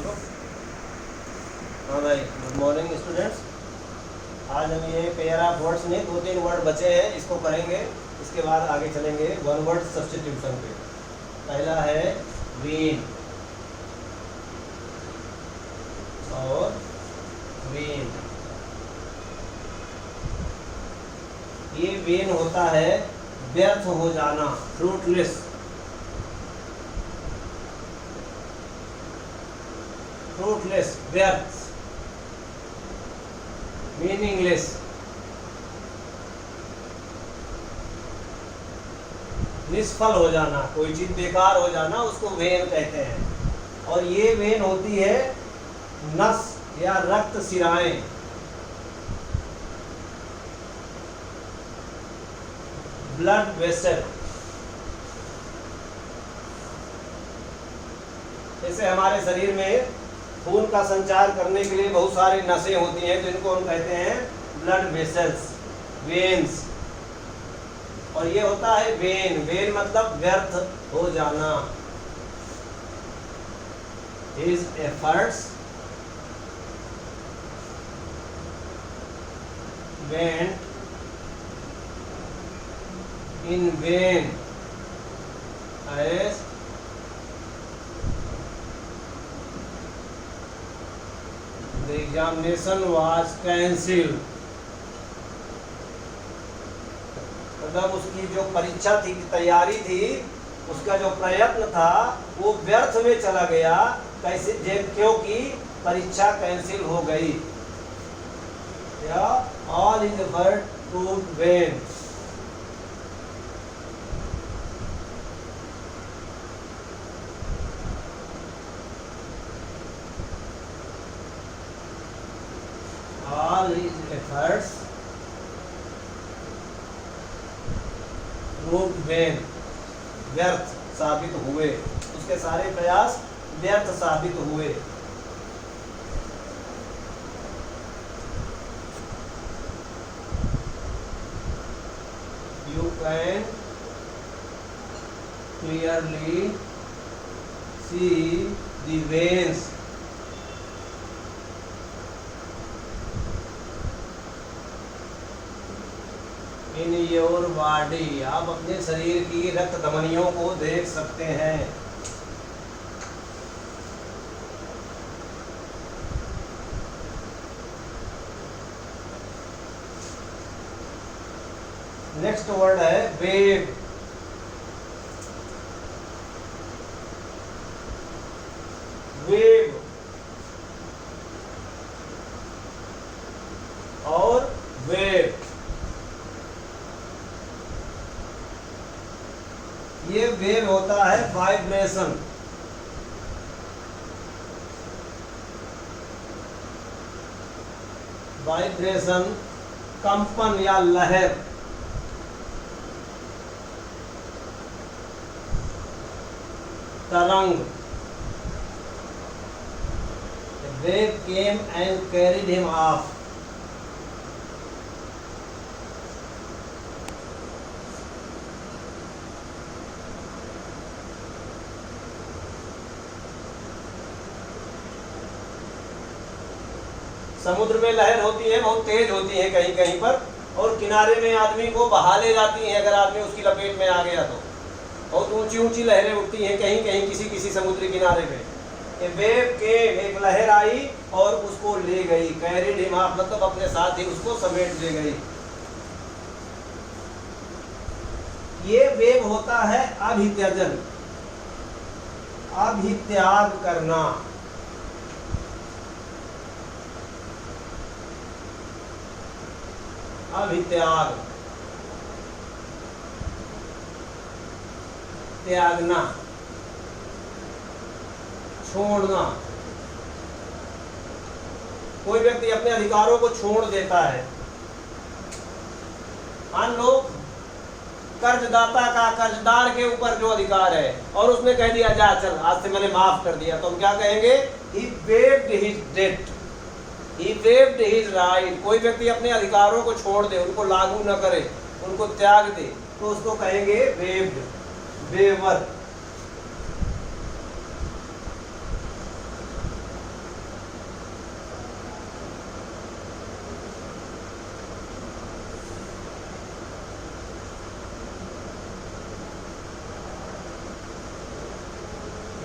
हाँ भाई, good morning students. आज हम ये पेयर ऑफ वर्ड्स में 2-3 वर्ड बचे हैं, इसको करेंगे। इसके बाद आगे चलेंगे वन वर्ड सब्स्टिट्यूशन पे। पहला है वीन और वीन। ये वीन होता है व्यर्थ हो जाना, फ्रूटलेस। फ्रूटलेस, व्यर्थ, मीनिंगलेस। निष्फल हो जाना, कोई चीज बेकार हो जाना, उसको वेन कहते हैं। और ये वेन होती है नस या रक्त सिराएं। Blood vessel. जैसे हमारे शरीर में खून का संचार करने के लिए बहुत सारी नसें होती हैं, तो इनको हम कहते हैं ब्लड वेसल्स, वेन्स। और ये होता है वेन। वेन मतलब व्यर्थ हो जाना। His efforts went in vain as the examination was cancelled। मतलब उसकी जो परीक्षा थी, तैयारी थी, उसका जो प्रयत्न था वो व्यर्थ में चला गया। कैसे? क्योंकि परीक्षा कैंसिल हो गई। या all is word proved when. All his efforts proved vain। व्यर्थ साबित हुए, उसके सारे प्रयास व्यर्थ साबित हुए। You can clearly see the veins in your body. आप अपने शरीर की रक्त धमनियों को देख सकते हैं। नेक्स्ट वर्ड है वेव। वेव और वेव, ये वेव होता है वाइब्रेशन। वाइब्रेशन, कंपन या लहर। तरंग। Wave came and carried him of. समुद्र में लहर होती है, बहुत तेज होती है कहीं कहीं पर, और किनारे में आदमी को बहा ले जाती है। अगर आदमी उसकी लपेट में आ गया तो बहुत ऊंची ऊंची लहरें उठती हैं कहीं कहीं किसी किसी समुद्री किनारे पे। वेव के एक लहर आई और उसको ले गई। कैरिड हिम ऑफ मतलब अपने साथ ही उसको समेट ले गई। ये वेव होता है अभित्यजन, अभित्याग करना। अभित्याग, त्यागना, छोड़ना। कोई व्यक्ति अपने अधिकारों को छोड़ देता है। मान लो कर्जदाता का कर्जदार के ऊपर जो अधिकार है और उसने कह दिया जा चल आज से मैंने माफ कर दिया, तो हम क्या कहेंगे? He waived his debt, he waived his right। कोई व्यक्ति अपने अधिकारों को छोड़ दे, उनको लागू न करे, उनको त्याग दे, तो उसको कहेंगे waived, waiver।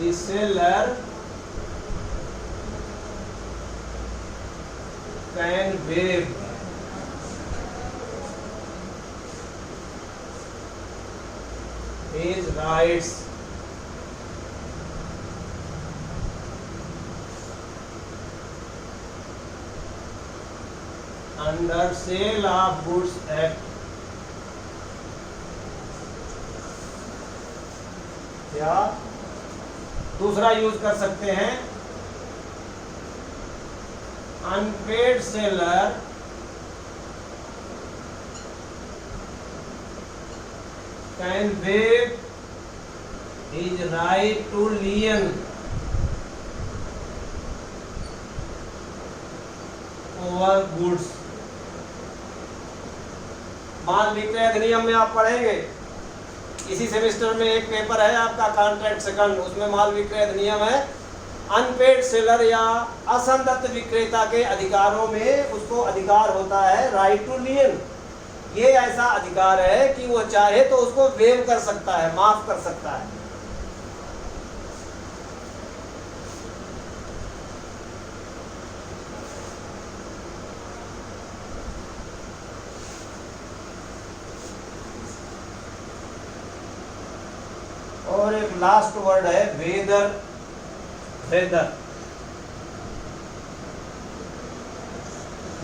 The seller can waive his rights under Sale of Goods Act, या दूसरा यूज कर सकते हैं, unpaid seller can waive his right to lien over goods. माल विक्रय अधिनियम में आप पढ़ेंगे, इसी सेमेस्टर में एक पेपर है आपका कॉन्ट्रैक्ट सेकंड, उसमें माल विक्रय अधिनियम है। अनपेड सेलर या असंदत्त विक्रेता के अधिकारों में उसको अधिकार होता है राइट टू लियन। ये ऐसा अधिकार है कि वो चाहे तो उसको वेव कर सकता है, माफ कर सकता है। और एक लास्ट वर्ड है वेदर, वेदर,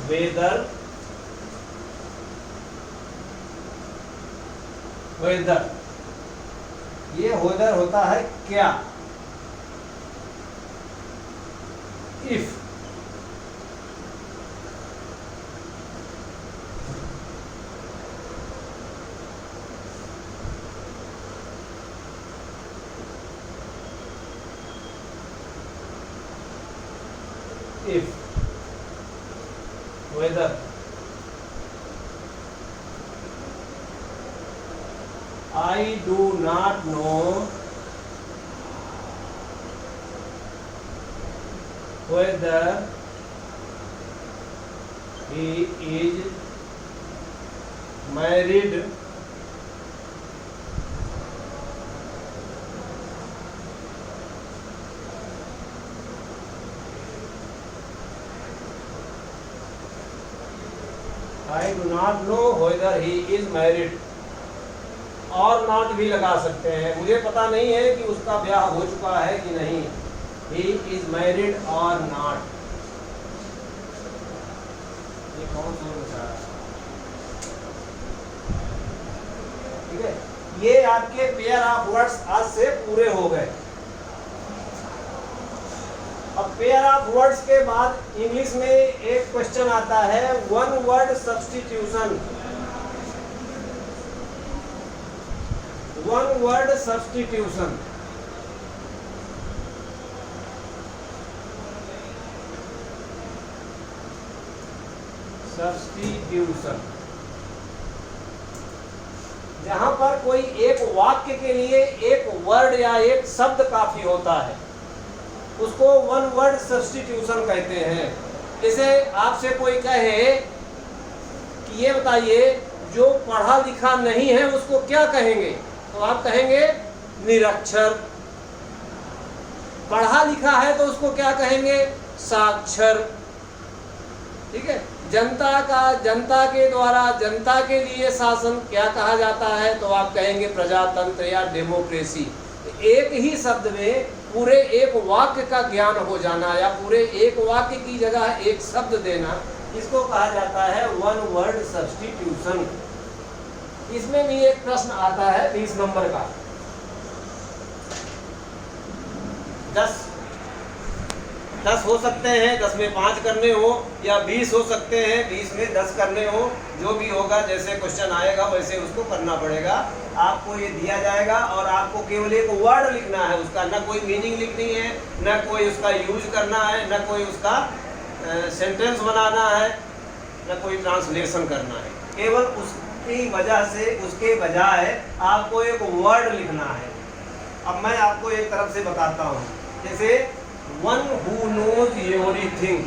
वेदर, वेदर, ये वेदर होता है क्या, if. If, whether, I do not know whether he is married I do not know whether he is married, और नॉट भी लगा सकते हैं, मुझे पता नहीं है कि उसका ब्याह हो चुका है कि नहीं। He is married or not। ये कौन सा बचा है? ठीक है, ये आपके पेयर ऑफ वर्ड्स आज से पूरे हो गए। अब पेयर ऑफ वर्ड्स के बाद इंग्लिश में एक क्वेश्चन आता है, one word substitution. One word substitution, substitution, जहां पर कोई एक वाक्य के लिए एक वर्ड या एक शब्द काफी होता है, उसको वन वर्ड सब्स्टिट्यूशन कहते हैं। जैसे आपसे कोई कहे कि ये बताइए जो पढ़ा लिखा नहीं है उसको क्या कहेंगे, तो आप कहेंगे निरक्षर। पढ़ा लिखा है तो उसको क्या कहेंगे, साक्षर। ठीक है, जनता का, जनता के द्वारा जनता के लिए शासन क्या कहा जाता है, तो आप कहेंगे प्रजातंत्र या डेमोक्रेसी। एक ही शब्द में पूरे एक वाक्य का ज्ञान हो जाना या पूरे एक वाक्य की जगह एक शब्द देना, इसको कहा जाता है वन वर्ड सब्स्टिट्यूशन। इसमें भी एक प्रश्न आता है 20 नंबर का, 10 हो सकते हैं, 10 में 5 करने हो, या 20 हो सकते हैं, 20 में 10 करने हो। जो भी होगा, जैसे क्वेश्चन आएगा वैसे उसको करना पड़ेगा। आपको ये दिया जाएगा और आपको केवल एक वर्ड लिखना है, उसका न कोई मीनिंग लिखनी है, न कोई उसका यूज करना है, न कोई उसका सेंटेंस बनाना है, न कोई ट्रांसलेशन करना है। केवल उसकी वजह से, उसके बजाय आपको एक वर्ड लिखना है। अब मैं आपको एक तरफ से बताता हूँ, जैसे वन हु नोज एवरीथिंग,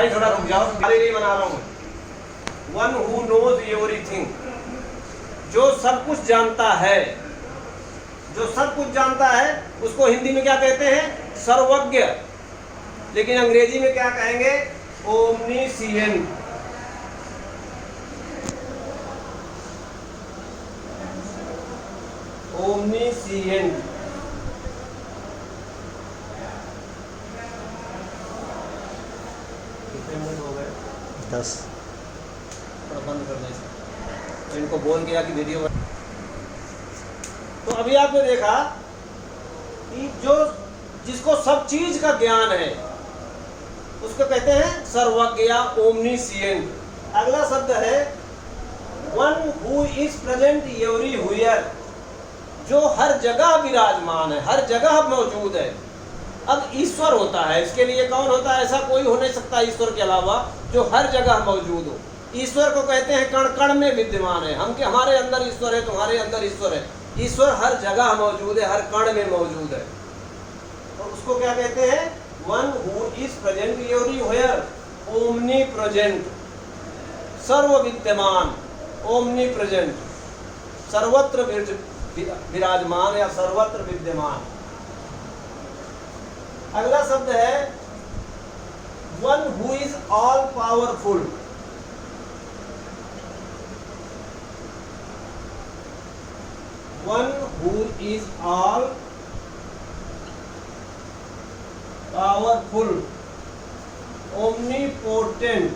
भाई थोड़ा रुक जाओ, तुम्हारे लिए बना रहा हूँ। वन हु नोज एवरीथिंग, जो सब कुछ जानता है, जो सब कुछ जानता है उसको हिंदी में क्या कहते हैं? सर्वज्ञ। लेकिन अंग्रेजी में क्या कहेंगे? ओमनीसिएंट। ओमनीसिएंट। कितने मिनट हो गए? 10। बंद कर दें तो इनको बोल गया कि वीडियो। तो अभी आपने देखा कि जो जिसको सब चीज का ज्ञान है उसको कहते हैं सर्वज्ञ या ओमनीसिएंट। अगला शब्द है one who is present everywhere, जो हर जगह विराजमान है, हर जगह मौजूद है। अब ईश्वर होता है, इसके लिए कौन होता है? ऐसा कोई हो नहीं सकता ईश्वर के अलावा जो हर जगह मौजूद हो। ईश्वर को कहते हैं कण कण में विद्यमान है। हम के हमारे अंदर ईश्वर है, तुम्हारे अंदर ईश्वर है। ईश्वर हर जगह मौजूद है, हर कण में मौजूद है। तो उसको क्या कहते हैं? One who is present everywhere, omnipresent, सर्व विद्यमान, ओमनी प्रेजेंट, सर्वत्र विराजमान या सर्वत्र विद्यमान। अगला शब्द है one who is all powerful. One who is all powerful, omnipotent,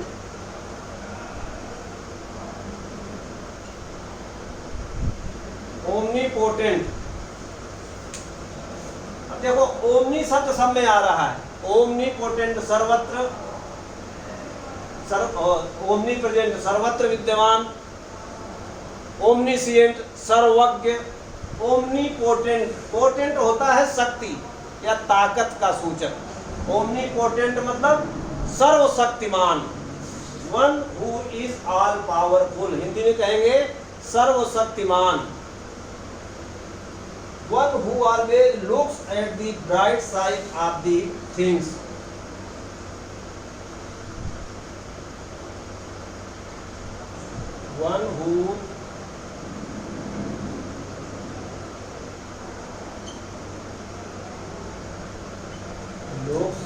omnipotent। अब देखो ओमनी शब्द सब में आ रहा है। ओमनीपोटेंट सर्वत्र, ओमनी प्रेजेंट सर्वत्र विद्यमान, ओमनीसिएंट सर्वज्ञ, ओमनीपोटेंट। पोटेंट होता है शक्ति या ताकत का सूचक। ओमनीपोटेंट मतलब सर्वशक्तिमान। One who is all powerful, Hindi में कहेंगे सर्वशक्तिमान। One who always looks at the bright side of the things. One who looks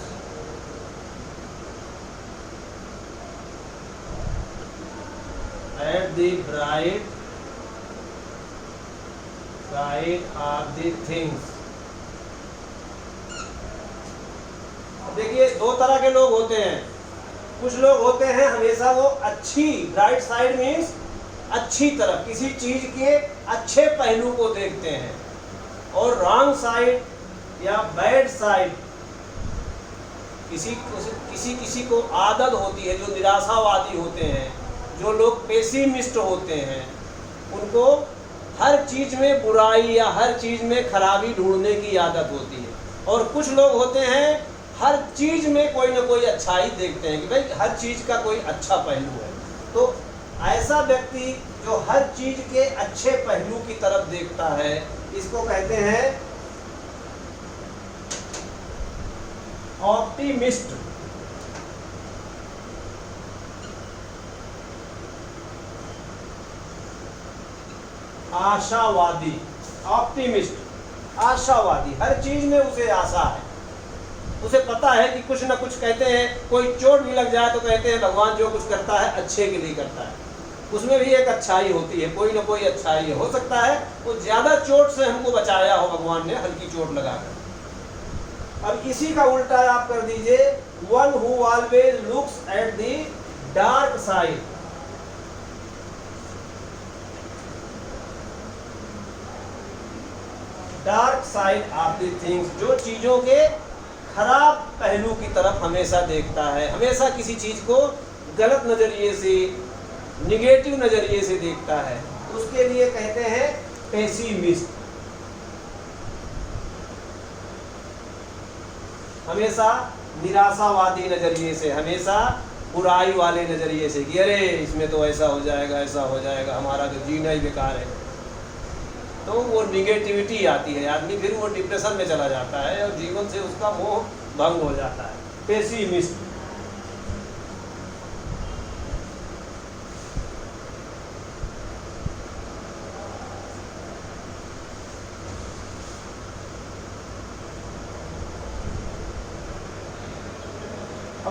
at the bright side of the things। देखिए दो तरह के लोग होते हैं। कुछ लोग होते हैं हमेशा वो अच्छी, ब्राइट साइड मीन्स अच्छी तरफ, किसी चीज के अच्छे पहलू को देखते हैं, और रॉन्ग साइड या बैड साइड, किसी को आदत होती है, जो निराशावादी होते हैं, जो लोग पेसिमिस्ट होते हैं, उनको हर चीज में बुराई या हर चीज में खराबी ढूंढने की आदत होती है। और कुछ लोग होते हैं हर चीज में कोई ना कोई अच्छाई देखते हैं कि भाई हर चीज का कोई अच्छा पहलू है। तो ऐसा व्यक्ति जो हर चीज के अच्छे पहलू की तरफ देखता है, इसको कहते हैं ऑप्टिमिस्ट। आशावादी, ऑप्टिमिस्ट आशावादी, हर चीज में उसे आशा है, उसे पता है कि कुछ ना कुछ, कहते हैं कोई चोट भी लग जाए तो कहते हैं भगवान जो कुछ करता है अच्छे के लिए करता है, उसमें भी एक अच्छाई होती है, कोई ना कोई अच्छाई है। हो सकता है वो ज्यादा चोट से हमको बचाया हो भगवान ने, हल्की चोट लगाकर। अब इसी का उल्टा आप कर दीजिए, one who always looks at the dark side. Dark side of the things, जो चीजों के खराब पहलू की तरफ हमेशा देखता है, हमेशा किसी चीज को गलत नजरिए से, निगेटिव नजरिए से देखता है, उसके लिए कहते हैं पेसिमिस्ट। हमेशा निराशावादी नजरिए से, हमेशा बुराई वाले नजरिए से कि अरे इसमें तो ऐसा हो जाएगा, ऐसा हो जाएगा, हमारा तो जीना ही बेकार है। तो वो निगेटिविटी आती है, आदमी फिर वो डिप्रेशन में चला जाता है और जीवन से उसका मोह भंग हो जाता है। पेसिमिस्ट।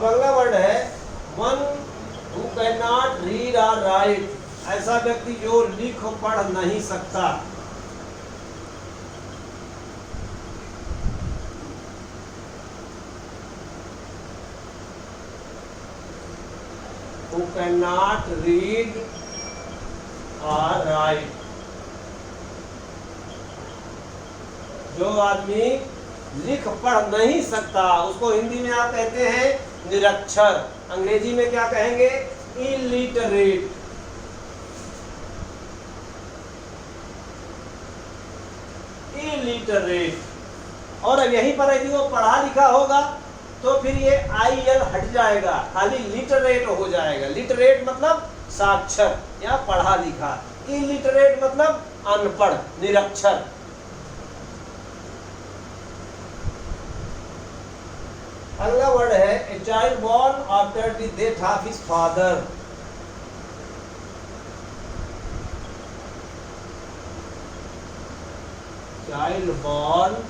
अब अगला वर्ड है one who can not read और राइट, ऐसा व्यक्ति जो लिख पढ़ नहीं सकता। Who cannot read or write, जो आदमी लिख पढ़ नहीं सकता उसको हिंदी में आप कहते हैं निरक्षर, अंग्रेजी में क्या कहेंगे? इलिटरेट। इलिटरेट। और अब यहीं पर यदि वो पढ़ा लिखा होगा तो फिर ये IL हट जाएगा, खाली लिटरेट हो जाएगा। लिटरेट मतलब साक्षर या पढ़ा लिखा, इलिटरेट मतलब अनपढ़, निरक्षर। अगला वर्ड है a child born after the death of his father. Child born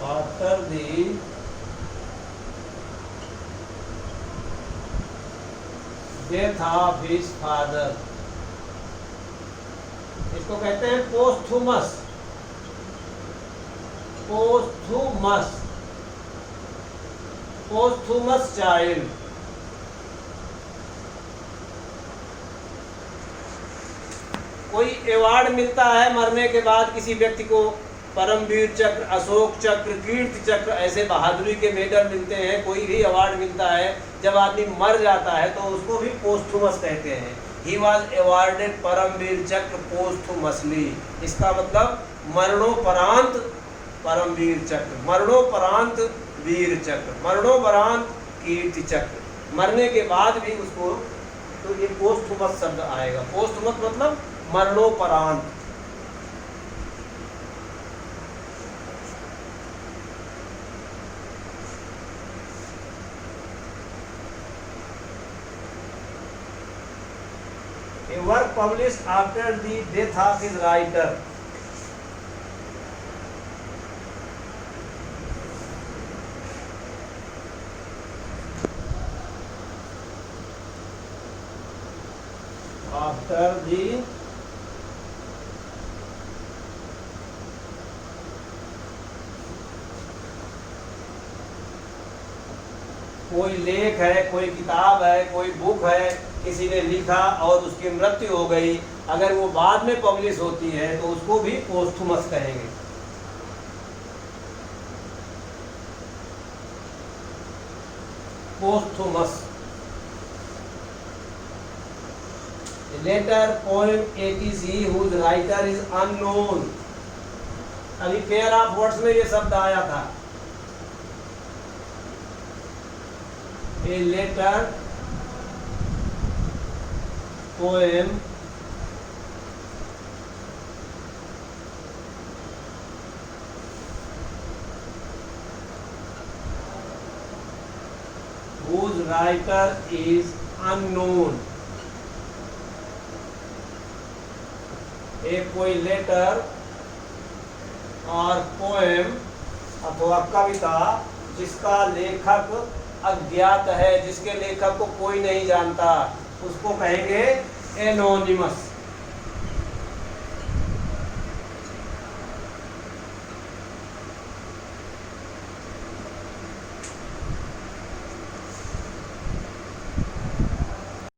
after the death of his father, इसको कहते हैं पोस्थुमस। पोस्थुमस, पोस्थुमस चाइल्ड। कोई अवार्ड मिलता है मरने के बाद किसी व्यक्ति को, परमवीर चक्र, अशोक चक्र, कीर्ति चक्र, ऐसे बहादुरी के मेडल मिलते हैं, कोई भी अवार्ड मिलता है, जब आदमी मर जाता है तो उसको भी पोस्थुमस कहते हैं। ही वॉज अवार्डेड परमवीर चक्र पोस्थुमसली। इसका मतलब मरणोपरांत परमवीर चक्र, मरणोपरांत वीर चक्र, मरणोपरांत कीर्ति चक्र, मरने के बाद भी उसको, तो ये पोस्थुमस शब्द आएगा। पोस्थुमस मतलब मरणोपरांत। A work published after the death of his writer. After the कोई लेख है, कोई किताब है, कोई बुक है, किसी ने लिखा और उसकी मृत्यु हो गई, अगर वो बाद में पब्लिश होती है तो उसको भी पोस्थुमस कहेंगे। Posthumous. Letter, poem, it is he whose writer is unknown। अभी पेयर ऑफ वर्ड्स में ये शब्द आया था। A letter, poem, whose writer is unknown। एक कोई लेटर और पोएम अथवा कविता जिसका लेखक अज्ञात है, जिसके लेखक को कोई नहीं जानता, उसको कहेंगे एनोनिमस।